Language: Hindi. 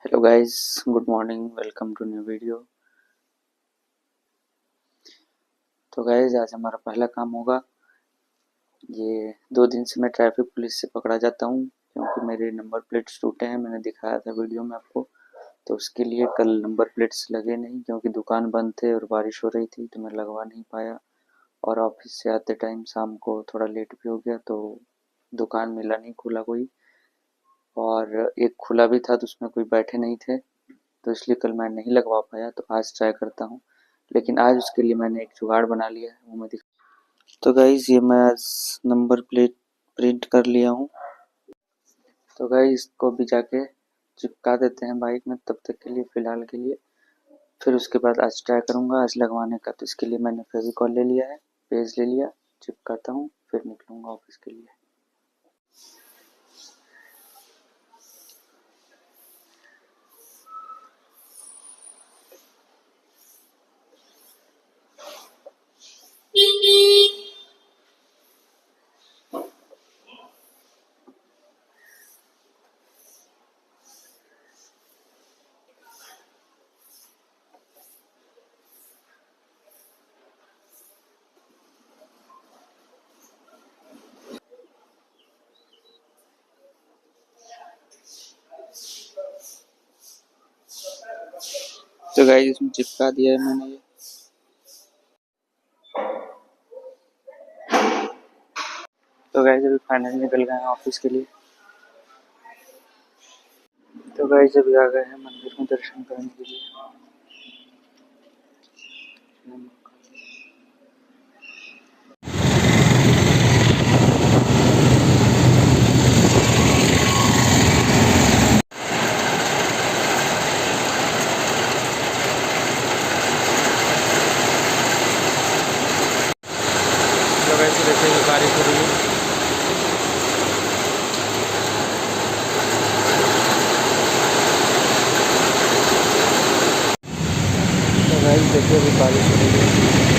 Hello guys, good morning, welcome to new video. तो गाइस आज हमारा पहला काम होगा। ये 2 दिन से मैं ट्रैफिक पुलिस से पकड़ा जाता हूँ क्योंकि मेरे नंबर प्लेट्स टूटे हैं। मैंने दिखाया था वीडियो में आपको। तो उसके लिए कल नंबर प्लेट्स लगे नहीं क्योंकि दुकान बंद थे और बारिश हो रही थी, तो मैं लगवा नहीं पाया। और ऑफिस से आते टाइम शाम को थोड़ा लेट भी हो गया, तो दुकान मिला नहीं खुला कोई। और एक खुला भी था तो उसमें कोई बैठे नहीं थे, तो इसलिए कल मैं नहीं लगवा पाया। तो आज ट्राई करता हूँ, लेकिन आज उसके लिए मैंने एक जुगाड़ बना लिया है, वो मैं दिखा। तो गाइज ये मैं आज नंबर प्लेट प्रिंट कर लिया हूँ। तो गाइज इसको भी जाके चिपका देते हैं बाइक में तब तक के लिए, फ़िलहाल के लिए। फिर उसके बाद आज ट्राई करूँगा आज लगवाने का। तो इसके लिए मैंने फेविकॉल ले लिया है, पेज ले लिया, चिपकाता हूँ, फिर निकलूँगा ऑफिस के लिए। तो गाइज इसमें चिपका दिया है मैंने ये। तो गाइज अभी फाइनली निकल गए हैं ऑफिस के लिए। तो गाइज अभी आ गए हैं मंदिर में दर्शन करने के लिए। तो वैसे देखिए बारिश हो रही है। तो गाइस देखिए अभी बारिश हो रही है।